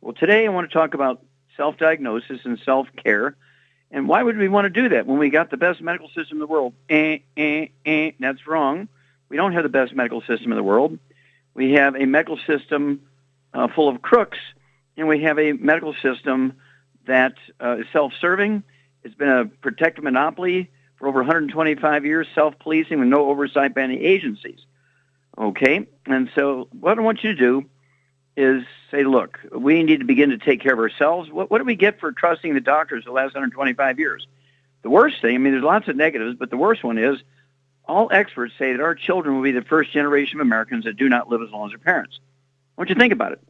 Well, today I want to talk about self-diagnosis and self-care. And why would we want to do that when we got the best medical system in the world? That's wrong. We don't have the best medical system in the world. We have a medical system full of crooks, and we have a medical system that is self-serving. It's been a protected monopoly for over 125 years, self-policing with no oversight by any agencies. Okay? And so what I want you to do is say, look, we need to begin to take care of ourselves. What do we get for trusting the doctors the last 125 years? The worst thing, I mean, there's lots of negatives, but the worst one is all experts say that our children will be the first generation of Americans that do not live as long as their parents. I want you to think about it.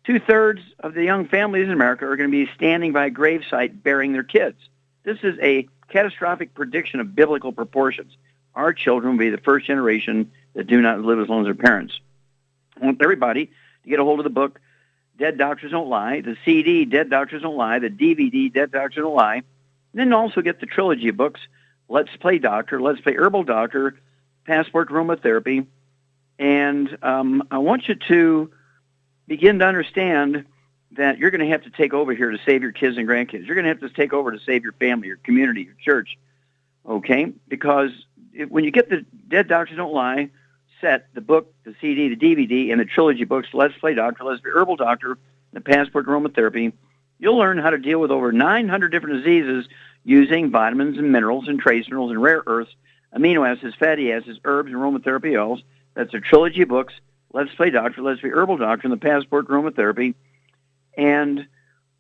2/3 of the young families in America are going to be standing by a gravesite burying their kids. This is a catastrophic prediction of biblical proportions. Our children will be the first generation that do not live as long as their parents. I want everybody to get a hold of the book, Dead Doctors Don't Lie, the CD, Dead Doctors Don't Lie, the DVD, Dead Doctors Don't Lie, and then also get the trilogy of books, Let's Play Doctor, Let's Play Herbal Doctor, Passport to Aromatherapy, and I want you to begin to understand that you're going to have to take over here to save your kids and grandkids. You're going to have to take over to save your family, your community, your church, okay? Because when you get the Dead Doctors Don't Lie set, the book, the CD, the DVD, and the trilogy books, Let's Play Doctor, Let's Play Herbal Doctor, the Passport to Aromatherapy, you'll learn how to deal with over 900 different diseases using vitamins and minerals and trace minerals and rare earths, amino acids, fatty acids, herbs, and aromatherapy oils. That's a trilogy of books, Let's Play Doctor, Let's Play Herbal Doctor, and the Passport to Aromatherapy. And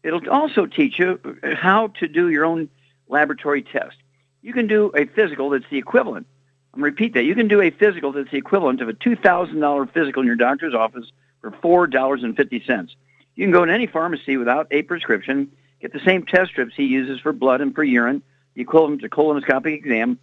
it'll also teach you how to do your own laboratory test. You can do a physical that's the equivalent. I'm going to repeat that. You can do a physical that's the equivalent of a $2,000 physical in your doctor's office for $4.50. You can go to any pharmacy without a prescription, get the same test strips he uses for blood and for urine, the equivalent to colonoscopic exam.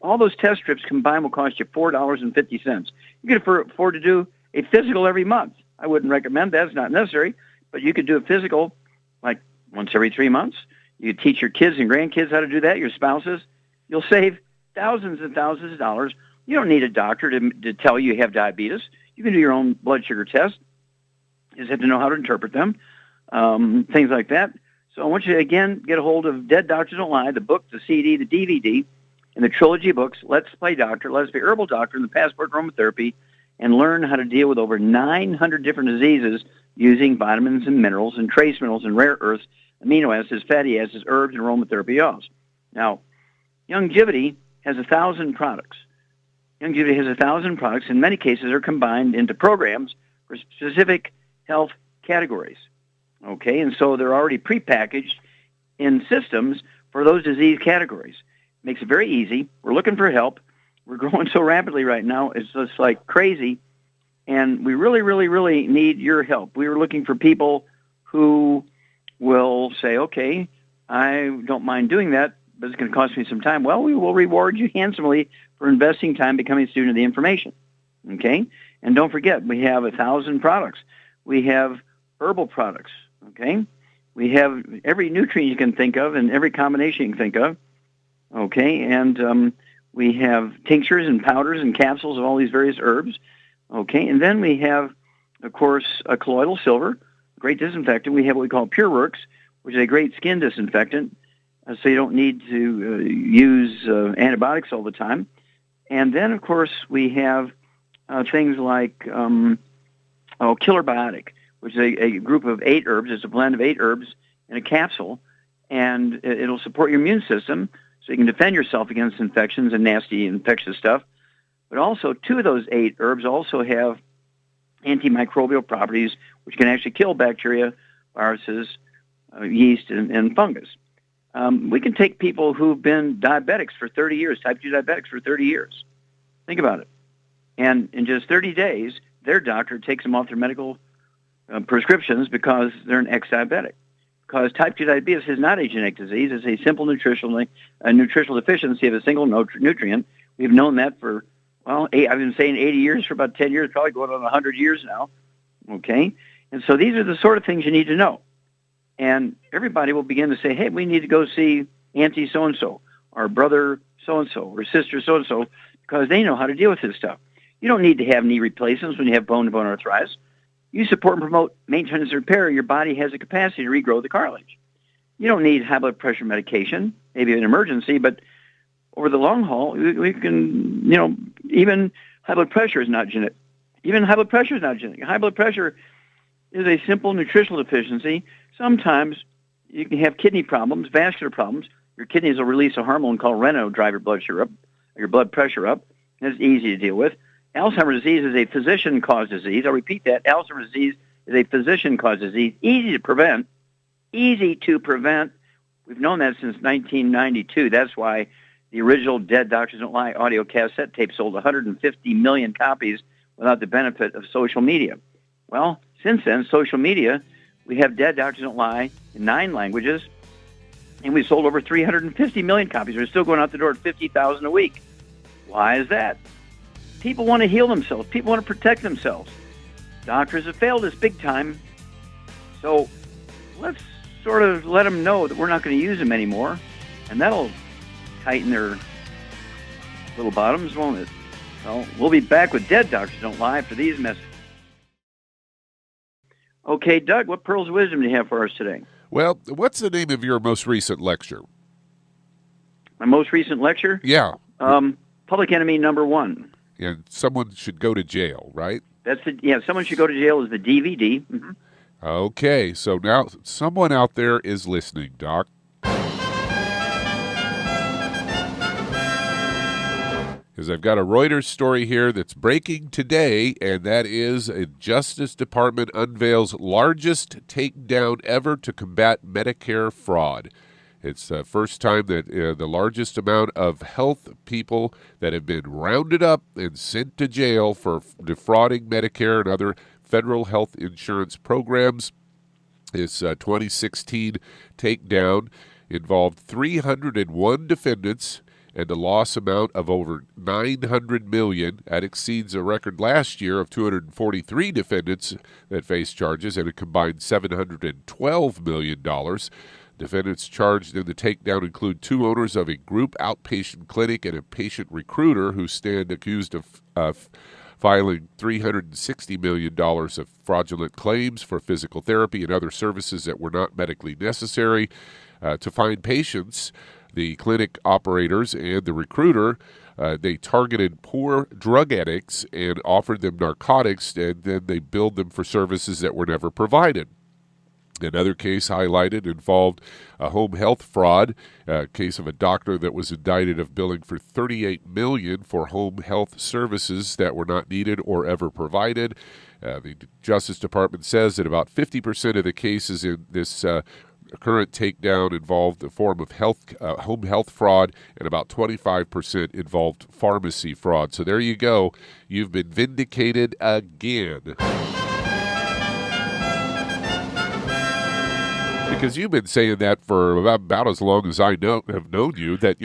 All those test strips combined will cost you $4.50. You can afford to do a physical every month. I wouldn't recommend that. It's not necessary. But you could do a physical like once every 3 months. You could teach your kids and grandkids how to do that, your spouses. You'll save thousands and thousands of dollars. You don't need a doctor to tell you have diabetes. You can do your own blood sugar test. You just have to know how to interpret them, things like that. So I want you to, again, get a hold of Dead Doctors Don't Lie, the book, the CD, the DVD, and the trilogy books, Let's Play Doctor, Let's Play Herbal Doctor, and the Passport to Aromatherapy, and learn how to deal with over 900 different diseases using vitamins and minerals and trace minerals and rare earths, amino acids, fatty acids, herbs, and aromatherapy oils. Now, Youngevity has 1,000 products. Youngevity has 1,000 products. In many cases, they're combined into programs for specific health categories. Okay, and so they're already prepackaged in systems for those disease categories. Makes it very easy. We're looking for help. We're growing so rapidly right now. It's just like crazy. And we really, really, really need your help. We were looking for people who will say, okay, I don't mind doing that, but it's going to cost me some time. Well, we will reward you handsomely for investing time becoming a student of the information. Okay? And don't forget, we have 1,000 products. We have herbal products. Okay? We have every nutrient you can think of and every combination you can think of. Okay? And we have tinctures and powders and capsules of all these various herbs. Okay? And then we have, of course, a colloidal silver, great disinfectant. We have what we call PureWorks, which is a great skin disinfectant, so you don't need to use antibiotics all the time. And then, of course, we have things like Killer Biotic, which is a group of 8 herbs. It's a blend of 8 herbs in a capsule, and it'll support your immune system so you can defend yourself against infections and nasty infectious stuff. But also, 2 of those 8 herbs also have antimicrobial properties, which can actually kill bacteria, viruses, yeast, and fungus. We can take people who've been diabetics for 30 years, type 2 diabetics for 30 years. Think about it. And in just 30 days, their doctor takes them off their medical prescriptions because they're an ex-diabetic. Because type 2 diabetes is not a genetic disease. It's a simple nutritional deficiency of a single nutrient. We've known that for, well, I've been saying 80 years for about 10 years, probably going on 100 years now. Okay? And so these are the sort of things you need to know. And everybody will begin to say, hey, we need to go see Auntie so-and-so, or brother so-and-so, or sister so-and-so, because they know how to deal with this stuff. You don't need to have knee replacements when you have bone-to-bone arthritis. You support and promote maintenance and repair. Your body has the capacity to regrow the cartilage. You don't need high blood pressure medication, maybe an emergency, but over the long haul, we can, even high blood pressure is not genetic. Even high blood pressure is not genetic. High blood pressure is a simple nutritional deficiency. Sometimes you can have kidney problems, vascular problems. Your kidneys will release a hormone called renin, drive your blood sugar up, your blood pressure up. And it's easy to deal with. Alzheimer's disease is a physician-caused disease. I'll repeat that. Alzheimer's disease is a physician-caused disease. Easy to prevent. Easy to prevent. We've known that since 1992. That's why the original Dead Doctors Don't Lie audio cassette tape sold 150 million copies without the benefit of social media. Well, since then, social media, we have Dead Doctors Don't Lie in 9 languages, and we sold over 350 million copies. We're still going out the door at 50,000 a week. Why is that? People want to heal themselves. People want to protect themselves. Doctors have failed us big time. So let's sort of let them know that we're not going to use them anymore, and that'll tighten their little bottoms, won't it? Well, we'll be back with Dead Doctors Don't Lie after these messages. Okay, Doug, what pearls of wisdom do you have for us today? Well, what's the name of your most recent lecture? My most recent lecture? Yeah. Public Enemy number 1. And someone should go to jail, right? Someone should go to jail is the DVD. Mm-hmm. Okay, so now someone out there is listening, Doc. Because I've got a Reuters story here that's breaking today, and that is a Justice Department unveils largest takedown ever to combat Medicare fraud. It's the first time that the largest amount of health people that have been rounded up and sent to jail for defrauding Medicare and other federal health insurance programs. This 2016 takedown involved 301 defendants and a loss amount of over $900 million. That exceeds a record last year of 243 defendants that faced charges and a combined $712 million. Defendants charged in the takedown include 2 owners of a group outpatient clinic and a patient recruiter who stand accused of filing $360 million of fraudulent claims for physical therapy and other services that were not medically necessary. To find patients, the clinic operators and the recruiter, they targeted poor drug addicts and offered them narcotics, and then they billed them for services that were never provided. Another case highlighted involved a home health fraud, a case of a doctor that was indicted of billing for $38 million for home health services that were not needed or ever provided. The Justice Department says that about 50% of the cases in this current takedown involved a form of home health fraud, and about 25% involved pharmacy fraud. So there you go. You've been vindicated again. Because you've been saying that for about as long as I have known you, that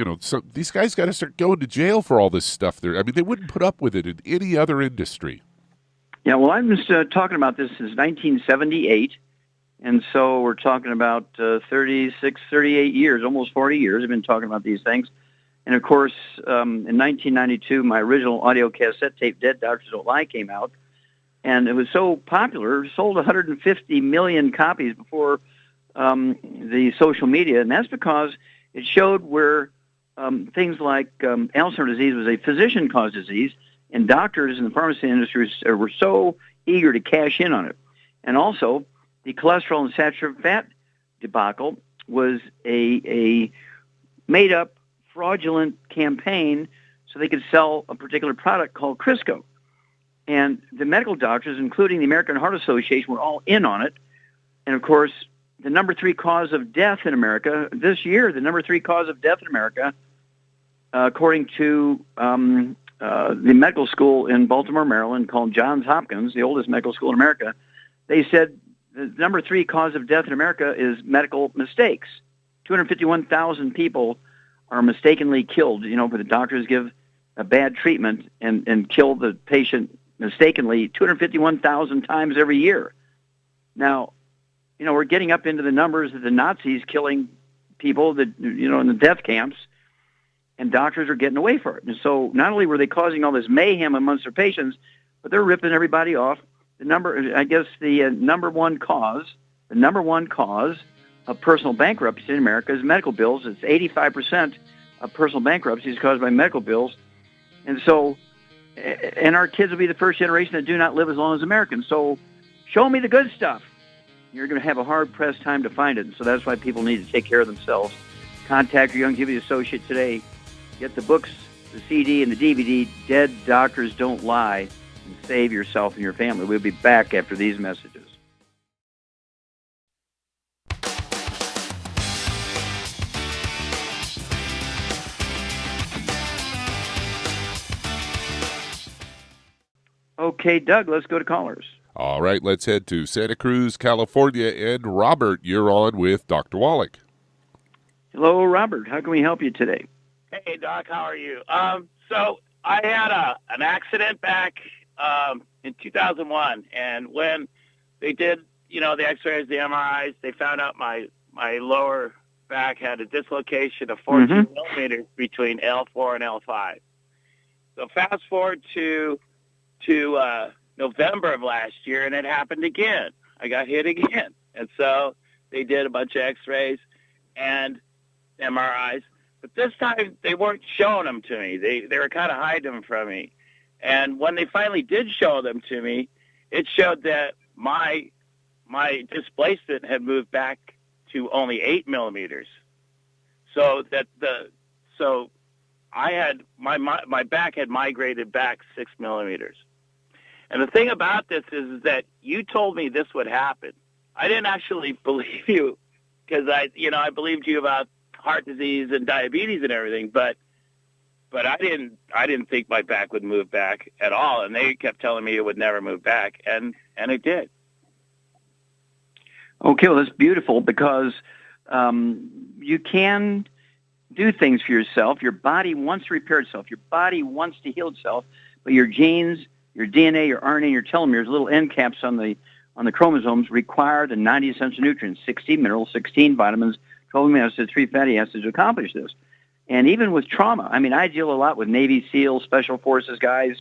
these guys got to start going to jail for all this stuff. They wouldn't put up with it in any other industry. Yeah, well, I've been talking about this since 1978, and so we're talking about 36, 38 years, almost 40 years. I've been talking about these things. And, of course, in 1992, my original audio cassette tape, Dead Doctors Don't Lie, came out, and it was so popular, sold 150 million copies before the social media, and that's because it showed where things like Alzheimer's disease was a physician-caused disease, and doctors in the pharmacy industry were so eager to cash in on it. And also, the cholesterol and saturated fat debacle was a made-up, fraudulent campaign so they could sell a particular product called Crisco. And the medical doctors, including the American Heart Association, were all in on it. And, of course, the number 3 cause of death in America, this year, the number 3 cause of death in America, according to the medical school in Baltimore, Maryland, called Johns Hopkins, the oldest medical school in America, they said the number 3 cause of death in America is medical mistakes. 251,000 people are mistakenly killed, where the doctors give a bad treatment and kill the patient mistakenly 251,000 times every year. Now, we're getting up into the numbers of the Nazis killing people that, in the death camps, and doctors are getting away for it. And so not only were they causing all this mayhem amongst their patients, but they're ripping everybody off. the number one cause of personal bankruptcy in America is medical bills. It's 85% of personal bankruptcy is caused by medical bills. And so, and our kids will be the first generation that do not live as long as Americans. So show me the good stuff. You're going to have a hard-pressed time to find it. And so that's why people need to take care of themselves. Contact your Youngevity associate today. Get the books, the CD, and the DVD, Dead Doctors Don't Lie, and save yourself and your family. We'll be back after these messages. Okay, Doug, let's go to callers. All right, let's head to Santa Cruz, California. And Robert, you're on with Dr. Wallach. Hello, Robert. How can we help you today? Hey, Doc, how are you? So I had an accident back in 2001, and when they did, the X-rays, the MRIs, they found out my lower back had a dislocation of 14 millimeters between L4 and L5. So fast forward to November of last year, and it happened again. I got hit again. And so they did a bunch of X-rays and MRIs. But this time, they weren't showing them to me. They were kind of hiding them from me. And when they finally did show them to me, it showed that my displacement had moved back to only 8 millimeters. So I had my back had migrated back 6 millimeters. And the thing about this is that you told me this would happen. I didn't actually believe you because I believed you about heart disease and diabetes and everything, but I didn't think my back would move back at all. And they kept telling me it would never move back, and it did. Okay, well, that's beautiful because you can do things for yourself. Your body wants to repair itself. Your body wants to heal itself, but your genes, your DNA, your RNA, your telomeres, little end caps on the chromosomes require the 90 essential nutrients, 60 minerals, 16 vitamins, 12 amino acids, 3 fatty acids to accomplish this. And even with trauma, I deal a lot with Navy SEALs, Special Forces guys,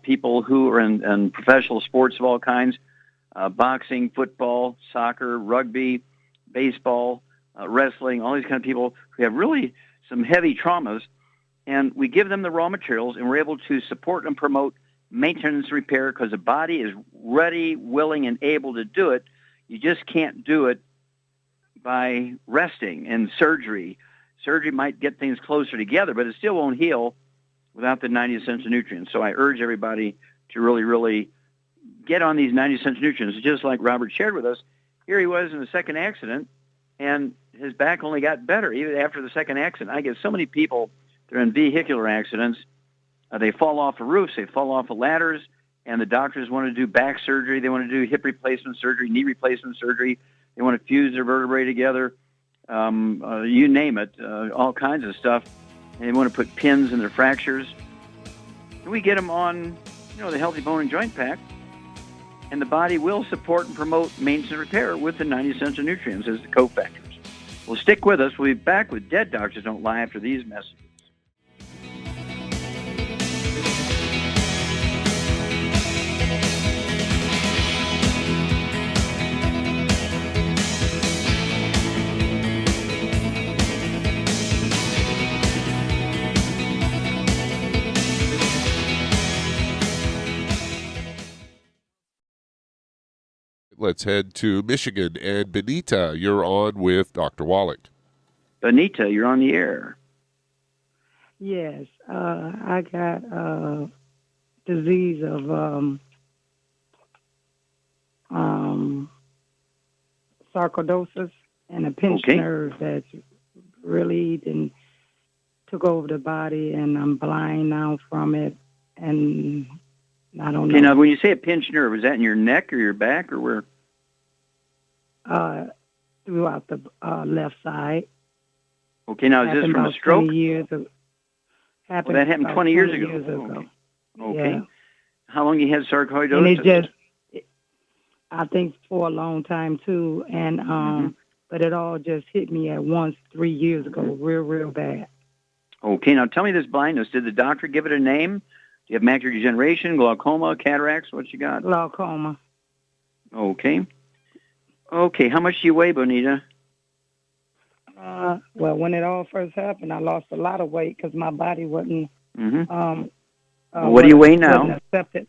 people who are in professional sports of all kinds, boxing, football, soccer, rugby, baseball, wrestling, all these kind of people who have really some heavy traumas. And we give them the raw materials, and we're able to support and promote maintenance and repair because the body is ready, willing, and able to do it. You just can't do it by resting and surgery. Surgery might get things closer together, but it still won't heal without the 90 essential nutrients. So I urge everybody to really, really get on these 90 essential nutrients. Just like Robert shared with us, here he was in the second accident, and his back only got better even after the second accident. I get so many people that are in vehicular accidents. They fall off of roofs, they fall off of ladders, and the doctors want to do back surgery. They want to do hip replacement surgery, knee replacement surgery. They want to fuse their vertebrae together, you name it, all kinds of stuff. And they want to put pins in their fractures. And we get them on, the Healthy Bone and Joint Pack, and the body will support and promote maintenance and repair with the 90 essential nutrients as the cofactors. Well, stick with us. We'll be back with Dead Doctors Don't Lie after these messages. Let's head to Michigan. And Benita, you're on with Dr. Wallach. Benita, you're on the air. Yes, I got disease of sarcoidosis and a pinched nerve that's really took over the body, and I'm blind now from it, and I don't know. Okay, now when you say a pinched nerve, is that in your neck or your back or where? Throughout the left side. Okay, now is this from a stroke? 20 years ago. That happened 20 years ago. Okay. Yeah. How long you had sarcoidosis? And I think for a long time too, and but it all just hit me at once 3 years ago, real bad. Okay, now tell me this blindness. Did the doctor give it a name? you have macular degeneration, glaucoma, cataracts? What you got? Glaucoma. Okay. Okay, how much do you weigh, Bonita? Well, when it all first happened, I lost a lot of weight because my body wasn't. What do you weigh now? Wasn't accepted.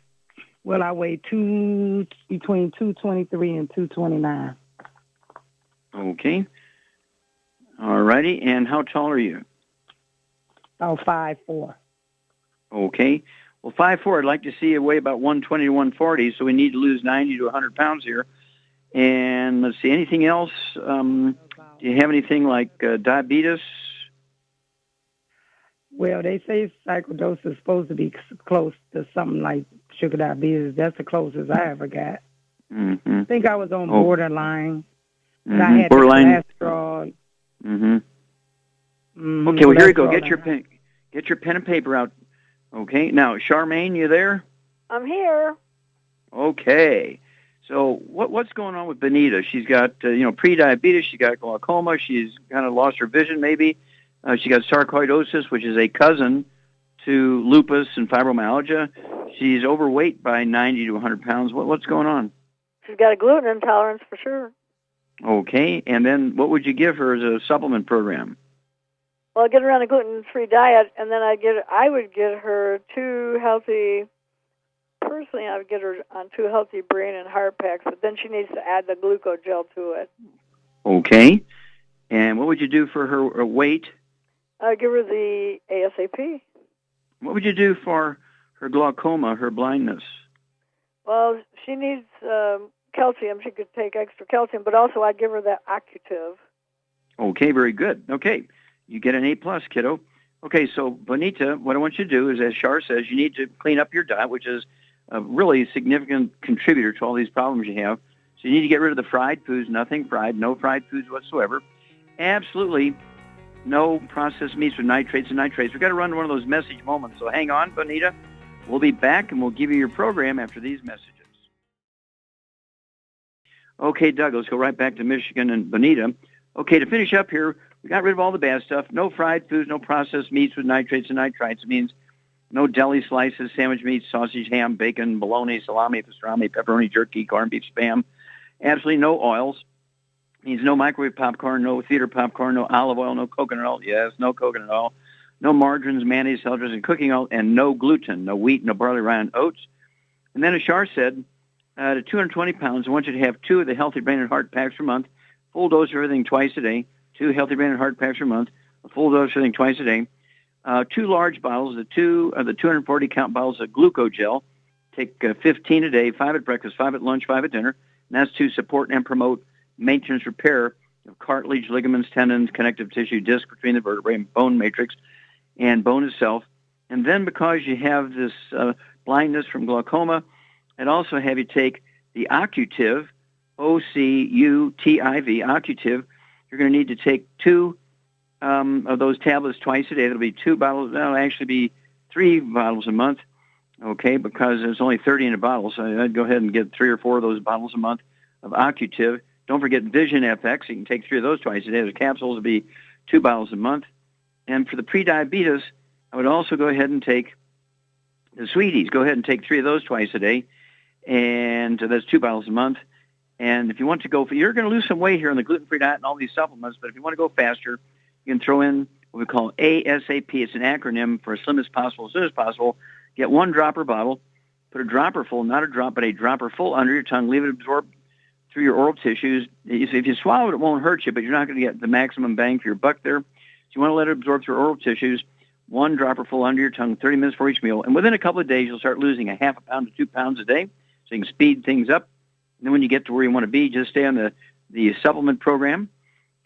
Well, I weigh between 223 and 229. Okay. All righty. And how tall are you? Oh, 5'4". Okay. Well, 5'4", I'd like to see you weigh about 120 to 140, so we need to lose 90 to 100 pounds here. And let's see, anything else? Do you have anything like diabetes? Well, they say sarcoidosis is supposed to be close to something like sugar diabetes. That's the closest I ever got. Mm-hmm. I think I was on borderline. Mm-hmm. I had borderline. the cholesterol. Mm-hmm. Okay, well, here you go. Get your pen and paper out. Okay. Now, Charmaine, you there? I'm here. Okay. So what's going on with Bonita? She's got, pre-diabetes. She got glaucoma. She's kind of lost her vision, maybe. She got sarcoidosis, which is a cousin to lupus and fibromyalgia. She's overweight by 90 to 100 pounds. What's going on? She's got a gluten intolerance for sure. Okay. And then what would you give her as a supplement program? Well, I'd get her on a gluten-free diet, and then I would get her two healthy. Personally, I would get her on 2 healthy brain and heart packs, but then she needs to add the glucogel to it. Okay. And what would you do for her weight? I'd give her the ASAP. What would you do for her glaucoma, her blindness? Well, she needs calcium. She could take extra calcium, but also I'd give her that Occutive. Okay, very good. Okay. You get an A+, kiddo. Okay, so Bonita, what I want you to do is, as Shar says, you need to clean up your diet, which is a really significant contributor to all these problems you have. So you need to get rid of the fried foods, nothing fried, no fried foods whatsoever. Absolutely no processed meats with nitrates and nitrates. We've got to run one of those message moments. So hang on, Bonita. We'll be back, and we'll give you your program after these messages. Okay, Doug, let's go right back to Michigan and Bonita. Okay, to finish up here, we got rid of all the bad stuff. No fried foods, no processed meats with nitrates and nitrites. It means no deli slices, sandwich meats, sausage, ham, bacon, bologna, salami, pastrami, pepperoni, jerky, corned beef, Spam. Absolutely no oils. It means no microwave popcorn, no theater popcorn, no olive oil, no coconut oil. Yes, no coconut oil. No margarines, mayonnaise, celery dressing, cooking oil, and no gluten, no wheat, no barley, rye, and oats. And then, as Shar said, to 220 pounds, I want you to have 2 of the Healthy Brain and Heart packs per month, full dose of everything twice a day, 2 Healthy Brain and Heart packs per month, a full dose of everything twice a day, 2 large bottles, the 240 count bottles of glucogel. Take 15 a day, 5 at breakfast, 5 at lunch, 5 at dinner. And that's to support and promote maintenance repair of cartilage, ligaments, tendons, connective tissue, disc between the vertebrae, and bone matrix, and bone itself. And then because you have this blindness from glaucoma, I'd also have you take the Occutive, O-C-U-T-I-V, Occutive. You're going to need to take 2 of those tablets twice a day. That'll be 2 bottles. That'll actually be 3 bottles a month, okay, because there's only 30 in a bottle. So I'd go ahead and get 3 or 4 of those bottles a month of Occutive. Don't forget Vision FX. You can take 3 of those twice a day. The capsules will be 2 bottles a month. And for the pre-diabetes, I would also go ahead and take the Sweeties. Go ahead and take 3 of those twice a day. And that's 2 bottles a month. And if you want to go, you're going to lose some weight here on the gluten-free diet and all these supplements, but if you want to go faster, you can throw in what we call ASAP. It's an acronym for as slim as possible, as soon as possible. Get 1 dropper bottle, put a dropper full, not a drop, but a dropper full under your tongue, leave it absorb through your oral tissues. If you swallow it, it won't hurt you, but you're not going to get the maximum bang for your buck there. So you want to let it absorb through oral tissues, 1 dropper full under your tongue, 30 minutes for each meal. And within a couple of days, you'll start losing a half a pound to 2 pounds a day, so you can speed things up. And then when you get to where you want to be, just stay on the supplement program.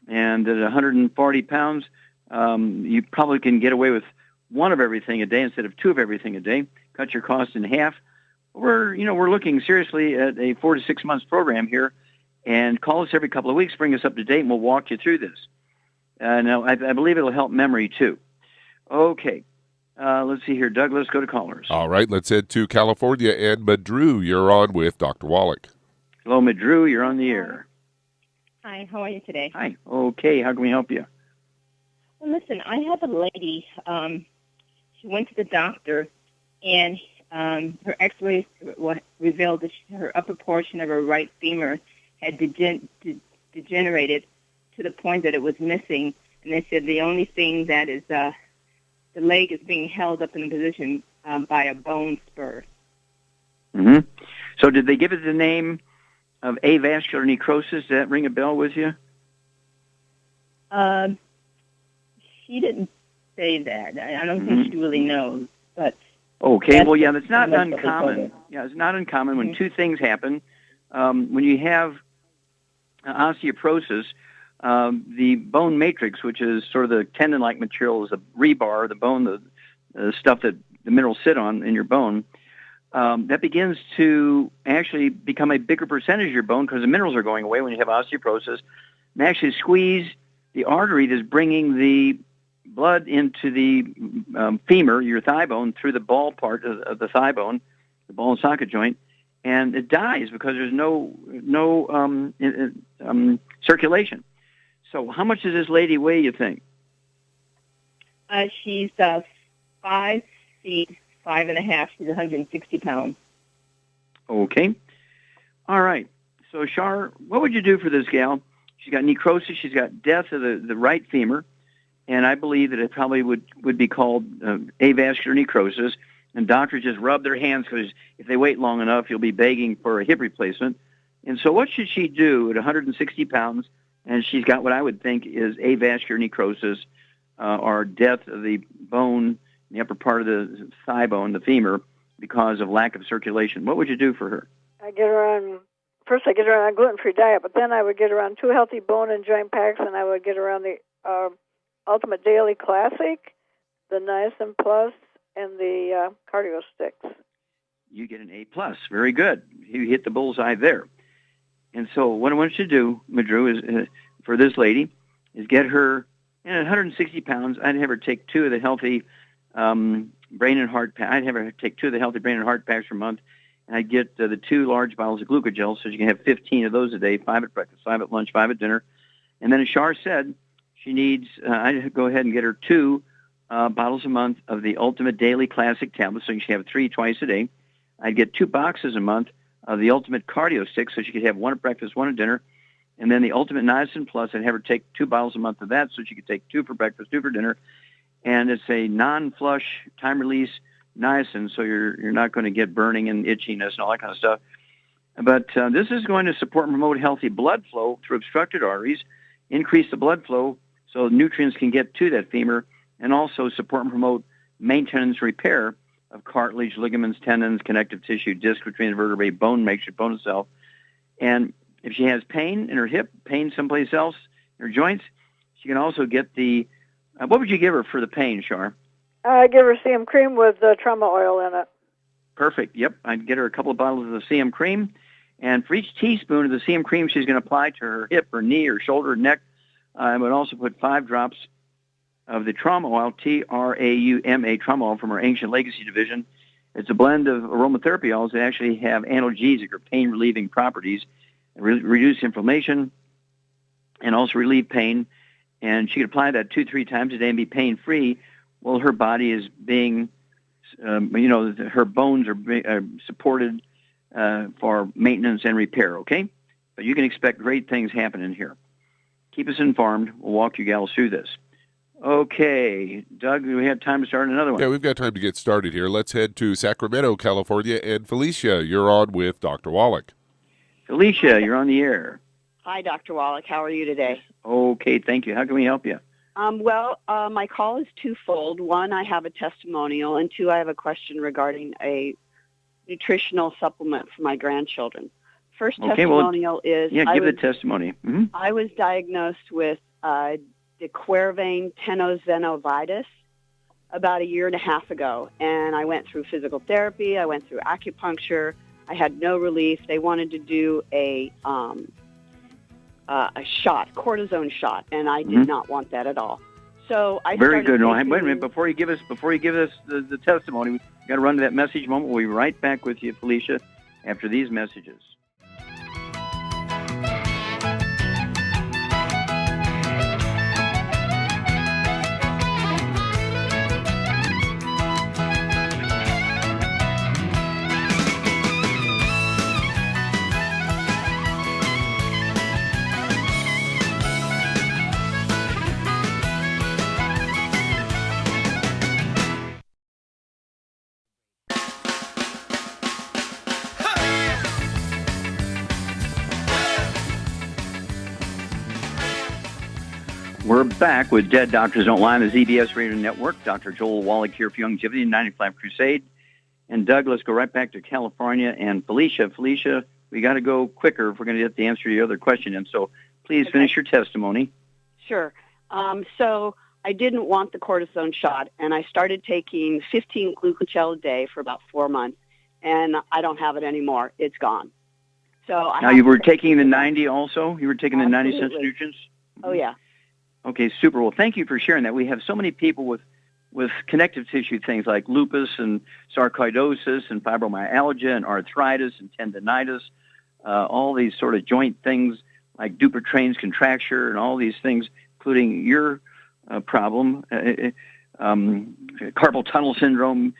And at 140 pounds, you probably can get away with 1 of everything a day instead of 2 of everything a day. Cut your costs in half. We're looking seriously at a 4 to 6 months program here. And call us every couple of weeks, bring us up to date, and we'll walk you through this. Now, I believe it'll help memory, too. Okay. Let's see here. Doug, let's go to callers. All right, let's head to California. And Madru, you're on with Dr. Wallach. Hello, Madru. You're on the air. Hi, how are you today? Hi. Okay, how can we help you? Well, listen, I have a lady. She went to the doctor, and her X-rays revealed that her upper portion of her right femur had degenerated to the point that it was missing. And they said the only thing that is the leg is being held up in a position by a bone spur. Mm-hmm. So did they give it the name of avascular necrosis? Does that ring a bell with you? She didn't say that. I don't think she really knows. But okay, well, yeah, that's not uncommon. Yeah, it's not uncommon when two things happen. When you have osteoporosis, the bone matrix, which is sort of the tendon-like material, is the rebar, the bone, the stuff that the minerals sit on in your bone, that begins to actually become a bigger percentage of your bone because the minerals are going away when you have osteoporosis, and actually squeeze the artery that's bringing the blood into the femur, your thigh bone, through the ball part of the thigh bone, the ball and socket joint, and it dies because there's no circulation. So how much does this lady weigh, you think? She's 5 feet, 5.5. She's 160 pounds. Okay. All right. So, Shar, what would you do for this gal? She's got necrosis. She's got death of the right femur. And I believe that it probably would be called avascular necrosis. And doctors just rub their hands because if they wait long enough, you'll be begging for a hip replacement. And so what should she do at 160 pounds? And she's got what I would think is avascular necrosis or death of the bone, the upper part of the thigh bone, the femur, because of lack of circulation. What would you do for her? I get her on a gluten-free diet, but then I would get her on 2 healthy bone and joint packs, and I would get her on the Ultimate Daily Classic, the Niacin Plus, and the Cardio Sticks. You get an A+. Very good. You hit the bullseye there. And so what I want you to do, Madru, is for this lady, is get her, at 160 pounds, I'd have her take 2 of the healthy brain and heart packs. I'd have her take 2 of the healthy brain and heart packs per month, and I'd get the 2 large bottles of glucogel so she can have 15 of those a day, 5 at breakfast, 5 at lunch, 5 at dinner. And then as Shar said, she needs, I'd go ahead and get her 2 bottles a month of the Ultimate Daily Classic tablets so she can have 3 twice a day. I'd get 2 boxes a month of the Ultimate Cardio Stick so she could have 1 at breakfast, 1 at dinner. And then the Ultimate Niacin Plus, I'd have her take 2 bottles a month of that so she could take 2 for breakfast, 2 for dinner. And it's a non-flush, time-release niacin, so you're not going to get burning and itchiness and all that kind of stuff. But this is going to support and promote healthy blood flow through obstructed arteries, increase the blood flow so nutrients can get to that femur, and also support and promote maintenance repair of cartilage, ligaments, tendons, connective tissue, disc between the vertebrae, bone makeshift bone itself. And if she has pain in her hip, pain someplace else, in her joints, she can also get the, what would you give her for the pain, Shar? I give her CM cream with trauma oil in it. Perfect. Yep. I'd get her a couple of bottles of the CM cream. And for each teaspoon of the CM cream she's going to apply to her hip, her knee, her shoulder, her neck, I would also put 5 drops of the trauma oil, TRAUMA trauma oil from our Ancient Legacy division. It's a blend of aromatherapy oils that actually have analgesic or pain-relieving properties, reduce inflammation, and also relieve pain. And she could apply that 2-3 times a day and be pain-free. Well, her body is being, her bones are supported for maintenance and repair, okay? But you can expect great things happening here. Keep us informed. We'll walk you gals through this. Okay, Doug, do we have time to start another one? Yeah, we've got time to get started here. Let's head to Sacramento, California. And Felicia, you're on with Dr. Wallach. Felicia, you're on the air. Hi, Dr. Wallach. How are you today? Okay, thank you. How can we help you? My call is twofold. 1, I have a testimonial, and 2, I have a question regarding a nutritional supplement for my grandchildren. First testimonial is... Yeah, give the testimony. Mm-hmm. I was diagnosed with dequervain tenosynovitis about 1.5 years ago, and I went through physical therapy. I went through acupuncture. I had no relief. They wanted to do a shot, cortisone shot, and I did not want that at all. So I very good. No, taking... wait a minute. Before you give us the testimony, we've got to run to that message moment. We'll be right back with you, Felicia, after these messages. We're back with Dead Doctors Don't Lie on the ZBS Radio Network. Dr. Joel Wallach here for Youngevity and 95 Crusade. And Doug, let's go right back to California. And Felicia, we got to go quicker if we're going to get the answer to your other question. And so please finish your testimony. Sure. So I didn't want the cortisone shot, and I started taking 15 Glucogel a day for about 4 months, and I don't have it anymore. It's gone. So now you were taking the 90 also? You were taking the 90 Sense Nutrients? Oh, yeah. Okay, super. Well, thank you for sharing that. We have so many people with connective tissue things like lupus and sarcoidosis and fibromyalgia and arthritis and tendinitis, all these sort of joint things like Dupuytren's contracture and all these things, including your problem, carpal tunnel syndrome,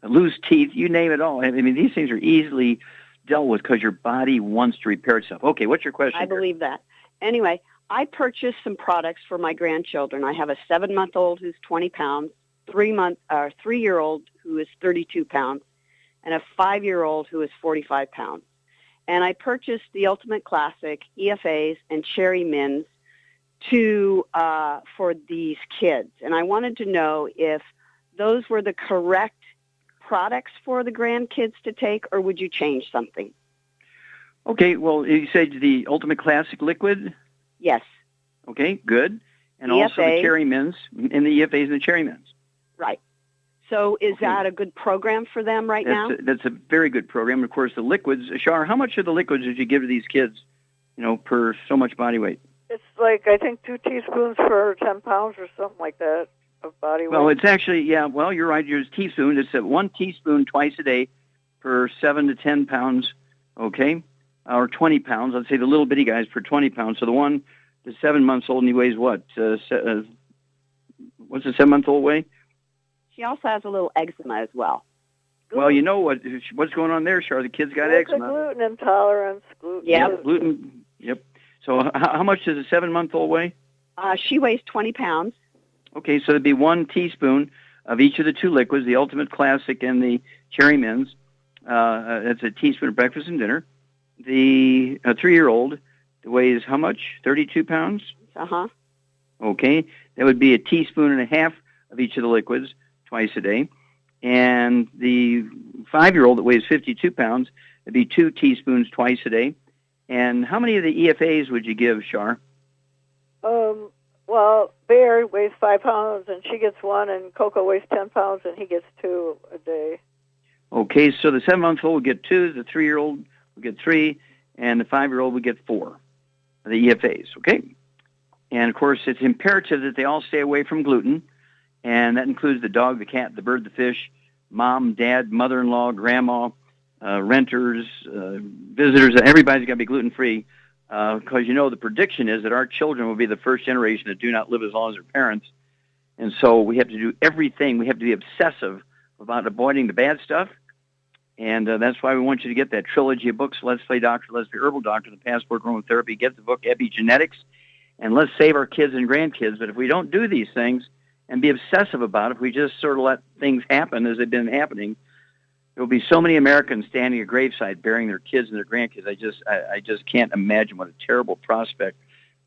loose teeth, you name it all. I mean, these things are easily dealt with because your body wants to repair itself. Okay, what's your question? I believe that. Anyway, I purchased some products for my grandchildren. I have a 7-month-old who's 20 pounds, 3-year-old who is 32 pounds, and a 5-year-old who is 45 pounds. And I purchased the Ultimate Classic, EFAs, and Cherry Mins for these kids. And I wanted to know if those were the correct products for the grandkids to take, or would you change something? Okay, well, you said the Ultimate Classic liquid? Yes. Okay, good. And EFA. Also the Cherry Mins, and the EFAs and the Cherry Mins. Right. So is that a good program for them now? That's a very good program. Of course, the liquids, Shar, how much of the liquids did you give to these kids, per so much body weight? It's like, I think 2 teaspoons for 10 pounds or something like that of body weight. Well, it's actually, you're right. It's teaspoon. It's 1 teaspoon twice a day per 7 to 10 pounds, okay? Or 20 pounds. Let's say the little bitty guys per 20 pounds. So the 7 months old, and he weighs what? What's the 7-month-old weigh? She also has a little eczema as well. Well, you know what's going on there, Char? The kid's got eczema. Gluten intolerance. Gluten. Yep. So how much does a 7-month-old weigh? She weighs 20 pounds. Okay, so it'd be 1 teaspoon of each of the 2 liquids, the Ultimate Classic and the Cherry Mins. That's a teaspoon of breakfast and dinner. The 3-year-old weighs how much? 32 pounds? Uh-huh. Okay, that would be 1.5 teaspoons of each of the liquids twice a day. And the 5-year-old that weighs 52 pounds, it'd be 2 teaspoons twice a day. And how many of the EFAs would you give, Shar? Well, Bear weighs 5 pounds, and she gets 1, and Coco weighs 10 pounds, and he gets 2 a day. Okay, so the 7-month-old would get 2, the 3-year-old would get 3, and the 5-year-old would get 4, the EFAs, okay? And, of course, it's imperative that they all stay away from gluten, and that includes the dog, the cat, the bird, the fish, mom, dad, mother-in-law, grandma, renters, visitors. Everybody's got to be gluten-free because, the prediction is that our children will be the first generation that do not live as long as their parents. And so we have to do everything. We have to be obsessive about avoiding the bad stuff. And that's why we want you to get that trilogy of books, Let's Play Doctor, Let's Be Herbal Doctor, The Passport Aromatherapy. Get the book, Epigenetics, and let's save our kids and grandkids. But if we don't do these things and be obsessive about it, if we just sort of let things happen as they've been happening, there will be so many Americans standing at graveside burying their kids and their grandkids. I just can't imagine what a terrible prospect.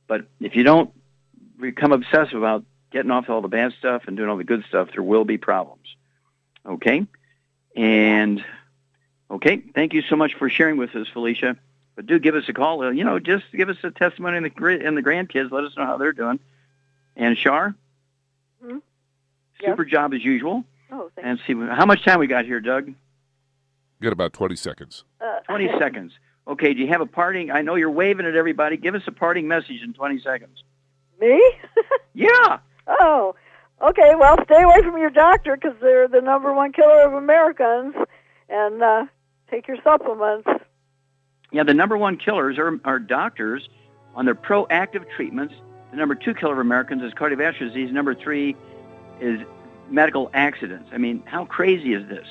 But if you don't become obsessive about getting off all the bad stuff and doing all the good stuff, there will be problems. Okay? And, okay, thank you so much for sharing with us, Felicia. But do give us a call. Just give us a testimony and the grandkids. Let us know how they're doing. And Shar? Mm-hmm. Super job as usual. Oh, thanks. And see, how much time we got here, Doug? Got about 20 seconds. 20 seconds. Okay, do you have a parting? I know you're waving at everybody. Give us a parting message in 20 seconds. Me? Yeah. Oh, okay. Well, stay away from your doctor because they're the #1 killer of Americans, and take your supplements. Yeah, the #1 killers are doctors on their proactive treatments. The #2 killer of Americans is cardiovascular disease. #3 is medical accidents. I mean, how crazy is this?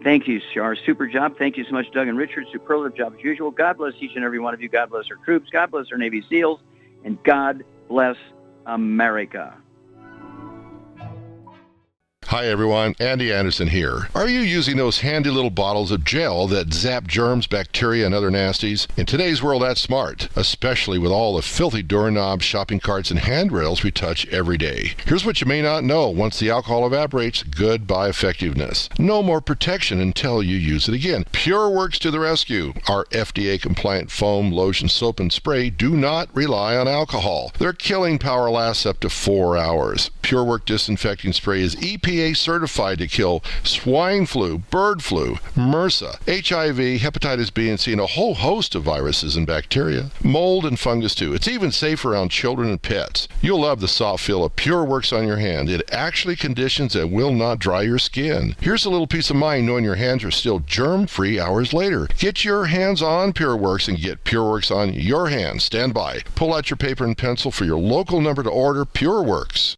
Thank you, Shar. Super job. Thank you so much, Doug and Richard. Superlative job as usual. God bless each and every one of you. God bless our troops. God bless our Navy SEALs. And God bless America. Hi everyone, Andy Anderson here. Are you using those handy little bottles of gel that zap germs, bacteria, and other nasties? In today's world, that's smart, especially with all the filthy doorknobs, shopping carts, and handrails we touch every day. Here's what you may not know. Once the alcohol evaporates, goodbye effectiveness. No more protection until you use it again. PureWorks to the rescue. Our FDA-compliant foam, lotion, soap, and spray do not rely on alcohol. Their killing power lasts up to 4 hours. PureWorks disinfecting spray is EPA certified to kill swine flu, bird flu, MRSA, HIV, hepatitis B and C, and a whole host of viruses and bacteria. Mold and fungus too. It's even safe around children and pets. You'll love the soft feel of PureWorks on your hand. It actually conditions and will not dry your skin. Here's a little peace of mind knowing your hands are still germ-free hours later. Get your hands on PureWorks and get PureWorks on your hands. Stand by. Pull out your paper and pencil for your local number to order PureWorks.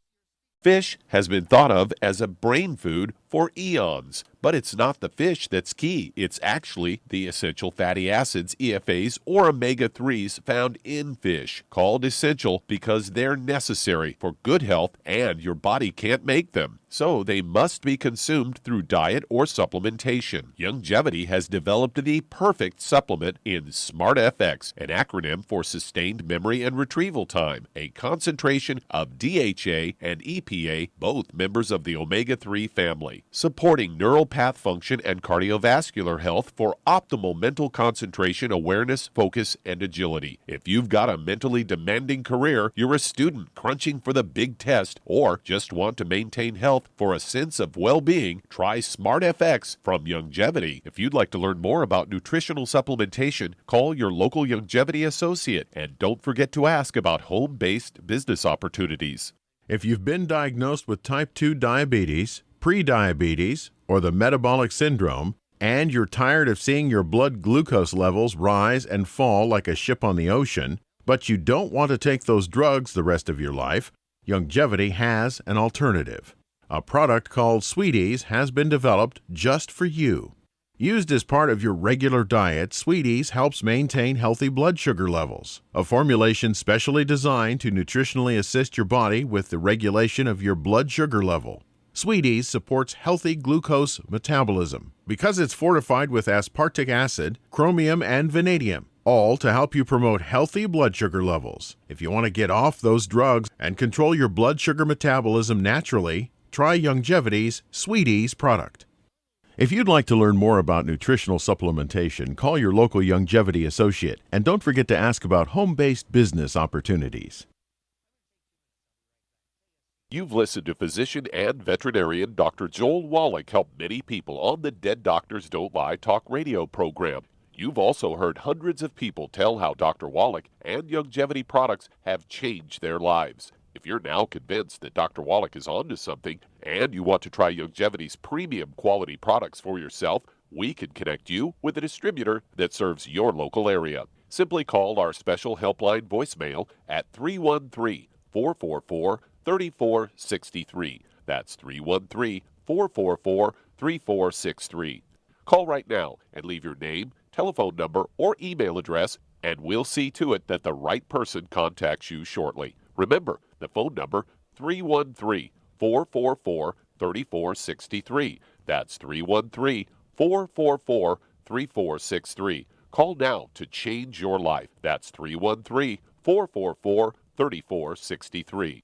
Fish has been thought of as a brain food for eons, but it's not the fish that's key. It's actually the essential fatty acids, EFAs, or omega-3s found in fish, called essential because they're necessary for good health and your body can't make them. So they must be consumed through diet or supplementation. Youngevity has developed the perfect supplement in SmartFX, an acronym for Sustained Memory and Retrieval Time, a concentration of DHA and EPA, both members of the omega-3 family, supporting neural path function and cardiovascular health for optimal mental concentration, awareness, focus, and agility. If you've got a mentally demanding career, you're a student crunching for the big test, or just want to maintain health for a sense of well-being, try SmartFX from Youngevity. If you'd like to learn more about nutritional supplementation, call your local Youngevity associate, and don't forget to ask about home-based business opportunities. If you've been diagnosed with type 2 diabetes, prediabetes, or the metabolic syndrome, and you're tired of seeing your blood glucose levels rise and fall like a ship on the ocean, but you don't want to take those drugs the rest of your life, Youngevity has an alternative. A product called Sweeties has been developed just for you. Used as part of your regular diet, Sweeties helps maintain healthy blood sugar levels, a formulation specially designed to nutritionally assist your body with the regulation of your blood sugar level. Sweeties supports healthy glucose metabolism because it's fortified with aspartic acid, chromium, and vanadium, all to help you promote healthy blood sugar levels. If you want to get off those drugs and control your blood sugar metabolism naturally, try Youngevity's Sweeties product. If you'd like to learn more about nutritional supplementation, call your local Youngevity associate, and don't forget to ask about home-based business opportunities. You've listened to physician and veterinarian Dr. Joel Wallach help many people on the Dead Doctors Don't Lie talk radio program. You've also heard hundreds of people tell how Dr. Wallach and Youngevity products have changed their lives. If you're now convinced that Dr. Wallach is onto something and you want to try Youngevity's premium quality products for yourself, we can connect you with a distributor that serves your local area. Simply call our special helpline voicemail at 313-444-3463. That's 313-444-3463. Call right now and leave your name, telephone number, or email address, and we'll see to it that the right person contacts you shortly. Remember, the phone number, 313-444-3463. That's 313-444-3463. Call now to change your life. That's 313-444-3463.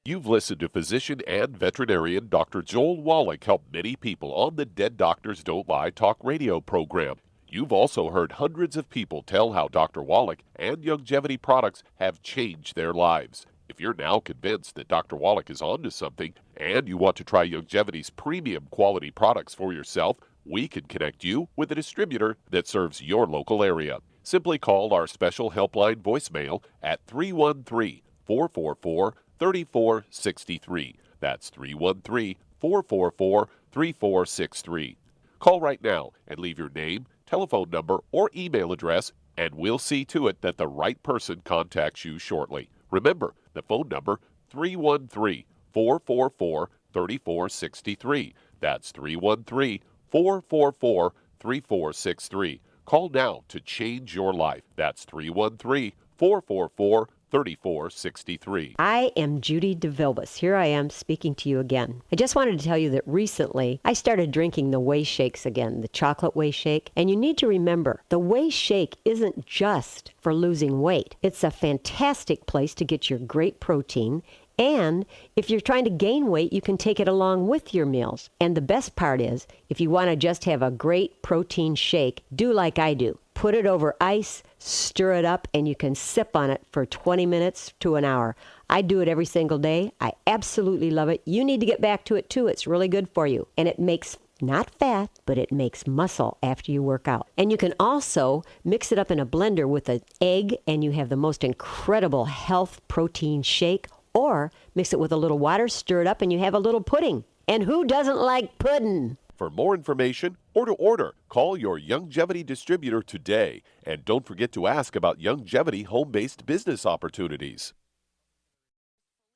You've listened to physician and veterinarian Dr. Joel Wallach help many people on the Dead Doctors Don't Lie talk radio program. You've also heard hundreds of people tell how Dr. Wallach and Youngevity products have changed their lives. If you're now convinced that Dr. Wallach is onto something and you want to try Youngevity's premium quality products for yourself, we can connect you with a distributor that serves your local area. Simply call our special helpline voicemail at 313-444-3463. That's 313-444-3463. Call right now and leave your name, telephone number, or email address, and we'll see to it that the right person contacts you shortly. Remember, the phone number, 313-444-3463. That's 313-444-3463. Call now to change your life. That's 313-444-3463. 3463. I am Judy DeVilbus. Here I am speaking to you again. I just wanted to tell you that recently I started drinking the Whey Shakes again, the chocolate Whey Shake. And you need to remember, the Whey Shake isn't just for losing weight. It's a fantastic place to get your great protein. And if you're trying to gain weight, you can take it along with your meals. And the best part is, if you want to just have a great protein shake, do like I do. Put it over ice, stir it up, and you can sip on it for 20 minutes to an hour. I do it every single day. I absolutely love it. You need to get back to it too. It's really good for you. And it makes not fat, but it makes muscle after you work out. And you can also mix it up in a blender with an egg, and you have the most incredible health protein shake. Or mix it with a little water, stir it up, and you have a little pudding. And who doesn't like pudding? For more information or to order, call your Youngevity distributor today. And don't forget to ask about Youngevity home-based business opportunities.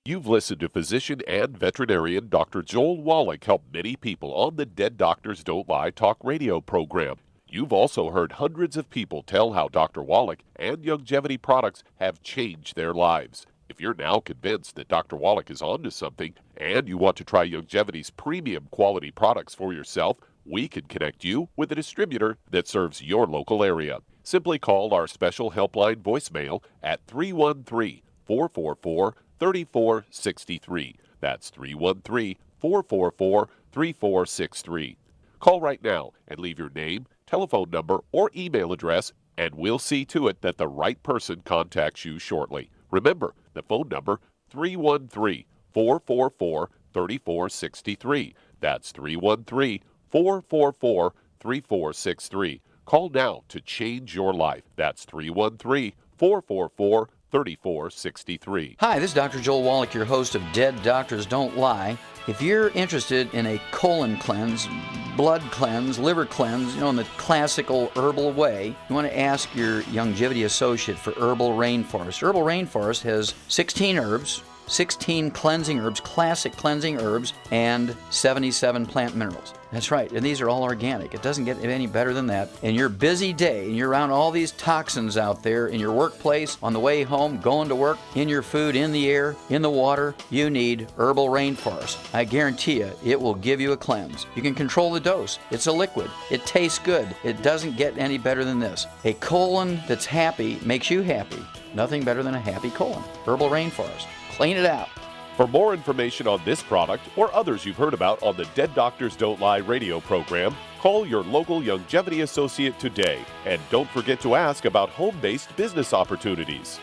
You've listened to physician and veterinarian Dr. Joel Wallach help many people on the Dead Doctors Don't Lie talk radio program. You've also heard hundreds of people tell how Dr. Wallach and Youngevity products have changed their lives. If you're now convinced that Dr. Wallach is onto something and you want to try Youngevity's premium quality products for yourself, we can connect you with a distributor that serves your local area. Simply call our special helpline voicemail at 313-444-3463. That's 313-444-3463. Call right now and leave your name, telephone number, or email address, and we'll see to it that the right person contacts you shortly. Remember, the phone number, 313-444-3463. That's 313-444-3463. Call now to change your life. That's 313-444-3463. Hi, this is Dr. Joel Wallach, your host of Dead Doctors Don't Lie. If you're interested in a colon cleanse, blood cleanse, liver cleanse, in the classical herbal way, you want to ask your Youngevity associate for Herbal Rainforest. Herbal Rainforest has 16 herbs, 16 cleansing herbs, classic cleansing herbs, and 77 plant minerals. That's right, and these are all organic. It doesn't get any better than that. In your busy day, and you're around all these toxins out there, in your workplace, on the way home, going to work, in your food, in the air, in the water, you need Herbal Rainforest. I guarantee you, it will give you a cleanse. You can control the dose. It's a liquid. It tastes good. It doesn't get any better than this. A colon that's happy makes you happy. Nothing better than a happy colon. Herbal Rainforest. Clean it out. For more information on this product or others you've heard about on the Dead Doctors Don't Lie radio program, call your local Youngevity associate today. And don't forget to ask about home-based business opportunities.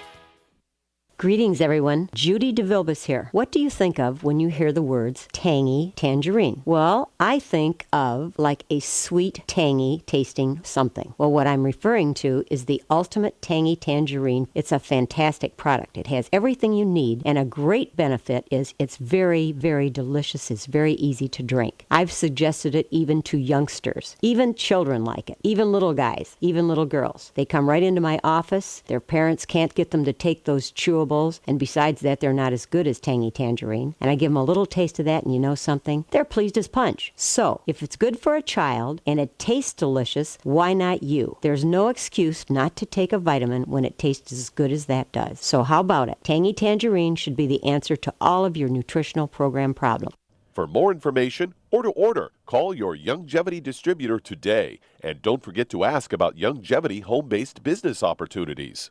Greetings, everyone. Judy DeVilbus here. What do you think of when you hear the words tangy tangerine? Well, I think of like a sweet, tangy tasting something. Well, what I'm referring to is the Ultimate Tangy Tangerine. It's a fantastic product. It has everything you need, and a great benefit is it's very, very delicious. It's very easy to drink. I've suggested it even to youngsters. Even children like it. Even little guys. Even little girls. They come right into my office. Their parents can't get them to take those chewables, and besides that, they're not as good as Tangy Tangerine. And I give them a little taste of that, and you know something? They're pleased as punch. So, if it's good for a child and it tastes delicious, why not you? There's no excuse not to take a vitamin when it tastes as good as that does. So how about it? Tangy Tangerine should be the answer to all of your nutritional program problems. For more information or to order, call your Youngevity distributor today. And don't forget to ask about Youngevity home-based business opportunities.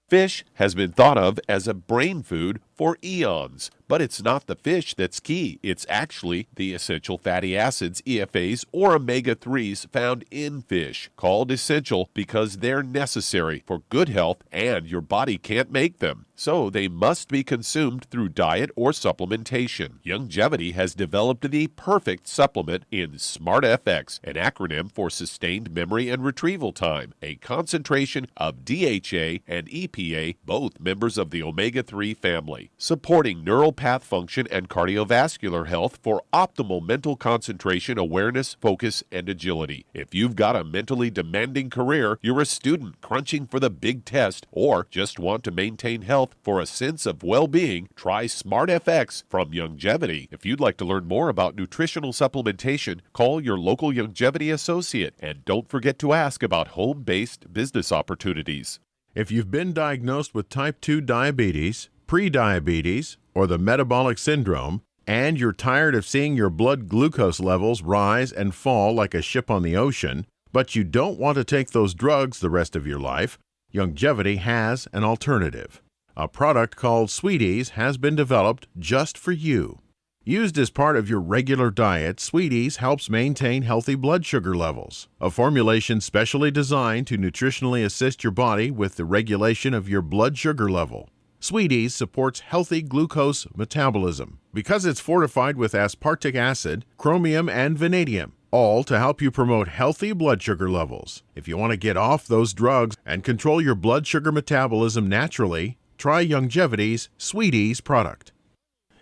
Fish has been thought of as a brain food for eons, but it's not the fish that's key. It's actually the essential fatty acids, EFAs, or omega-3s found in fish, called essential because they're necessary for good health and your body can't make them. So they must be consumed through diet or supplementation. Youngevity has developed the perfect supplement in SmartFX, an acronym for Sustained Memory and Retrieval Time, a concentration of DHA and EPA, both members of the omega-3 family, supporting neural path function and cardiovascular health for optimal mental concentration, awareness, focus, and agility. If you've got a mentally demanding career, you're a student crunching for the big test, or just want to maintain health for a sense of well-being, try SmartFX from Youngevity. If you'd like to learn more about nutritional supplementation, call your local Youngevity associate, and don't forget to ask about home-based business opportunities. If you've been diagnosed with type 2 diabetes, prediabetes, or the metabolic syndrome, and you're tired of seeing your blood glucose levels rise and fall like a ship on the ocean, but you don't want to take those drugs the rest of your life, Youngevity has an alternative. A product called Sweeties has been developed just for you. Used as part of your regular diet, Sweeties helps maintain healthy blood sugar levels, a formulation specially designed to nutritionally assist your body with the regulation of your blood sugar level. Sweeties supports healthy glucose metabolism because it's fortified with aspartic acid, chromium, and vanadium, all to help you promote healthy blood sugar levels. If you want to get off those drugs and control your blood sugar metabolism naturally, try Youngevity's Sweeties product.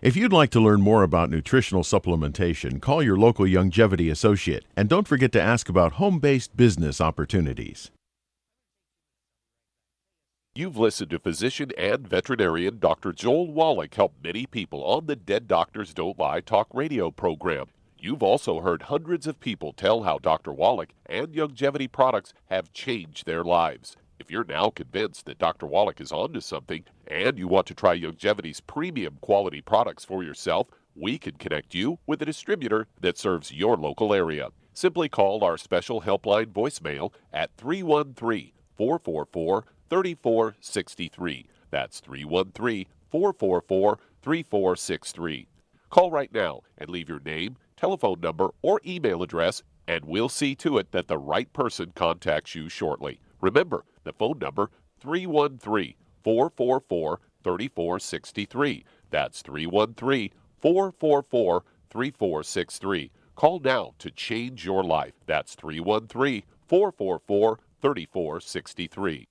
If you'd like to learn more about nutritional supplementation, call your local Youngevity associate, and don't forget to ask about home-based business opportunities. You've listened to physician and veterinarian Dr. Joel Wallach help many people on the Dead Doctors Don't Lie talk radio program. You've also heard hundreds of people tell how Dr. Wallach and Youngevity products have changed their lives. If you're now convinced that Dr. Wallach is onto something and you want to try Youngevity's premium quality products for yourself, we can connect you with a distributor that serves your local area. Simply call our special helpline voicemail at 313-444-3463. That's 313-444-3463. Call right now and leave your name, telephone number, or email address, and we'll see to it that the right person contacts you shortly. Remember, the phone number, 313-444-3463. That's 313-444-3463. Call now to change your life. That's 313-444-3463.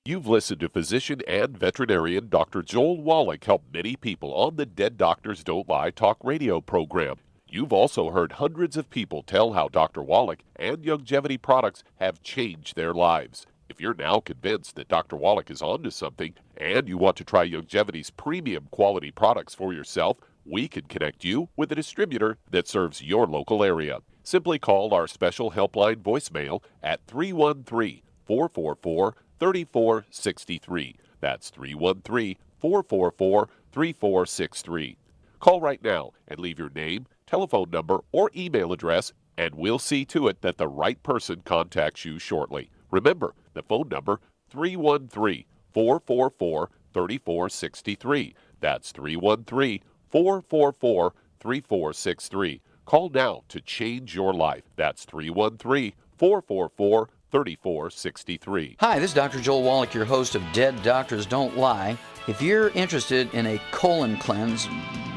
You've listened to physician and veterinarian Dr. Joel Wallach help many people on the Dead Doctors Don't Lie talk radio program. You've also heard hundreds of people tell how Dr. Wallach and Youngevity products have changed their lives. If you're now convinced that Dr. Wallach is onto something and you want to try Youngevity's premium quality products for yourself, we can connect you with a distributor that serves your local area. Simply call our special helpline voicemail at 313-444-3463. That's 313-444-3463. Call right now and leave your name, telephone number, or email address, and we'll see to it that the right person contacts you shortly. Remember, the phone number, 313-444-3463. That's 313-444-3463. Call now to change your life. That's 313-444-3463. Hi, this is Dr. Joel Wallach, your host of Dead Doctors Don't Lie. If you're interested in a colon cleanse,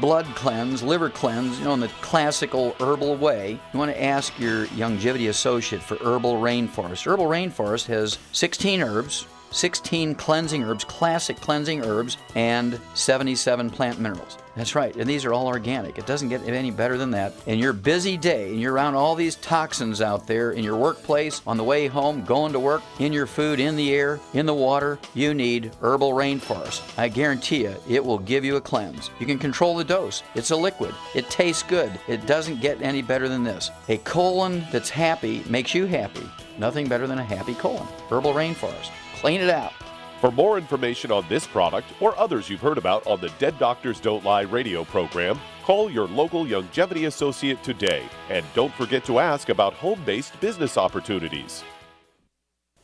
blood cleanse, liver cleanse, in the classical herbal way, you want to ask your Youngevity associate for Herbal Rainforest. Herbal Rainforest has 16 herbs, 16 cleansing herbs, classic cleansing herbs, and 77 plant minerals. That's right, and these are all organic. It doesn't get any better than that. In your busy day, and you're around all these toxins out there in your workplace, on the way home, going to work, in your food, in the air, in the water, you need Herbal Rainforest. I guarantee you, it will give you a cleanse. You can control the dose. It's a liquid. It tastes good. It doesn't get any better than this. A colon that's happy makes you happy. Nothing better than a happy colon. Herbal Rainforest. Clean it out. For more information on this product or others you've heard about on the Dead Doctors Don't Lie radio program, call your local Youngevity associate today. And don't forget to ask about home-based business opportunities.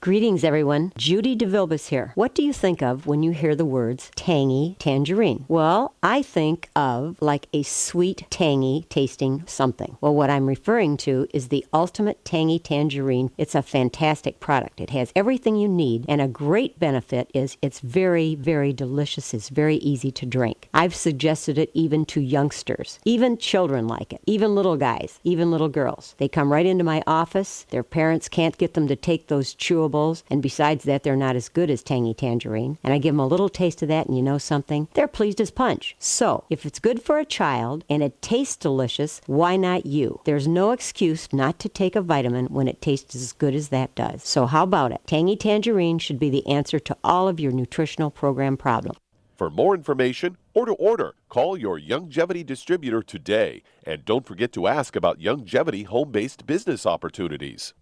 Greetings, everyone. Judy DeVilbus here. What do you think of when you hear the words tangy tangerine? Well, I think of like a sweet, tangy tasting something. Well, what I'm referring to is the Ultimate Tangy Tangerine. It's a fantastic product. It has everything you need, and a great benefit is it's very, very delicious. It's very easy to drink. I've suggested it even to youngsters. Even children like it. Even little guys. Even little girls. They come right into my office. Their parents can't get them to take those chewables, and besides that, they're not as good as Tangy Tangerine. And I give them a little taste of that, and you know something? They're pleased as punch. So, if it's good for a child and it tastes delicious, why not you? There's no excuse not to take a vitamin when it tastes as good as that does. So how about it? Tangy Tangerine should be the answer to all of your nutritional program problems. For more information or to order, call your Youngevity distributor today. And don't forget to ask about Youngevity home-based business opportunities.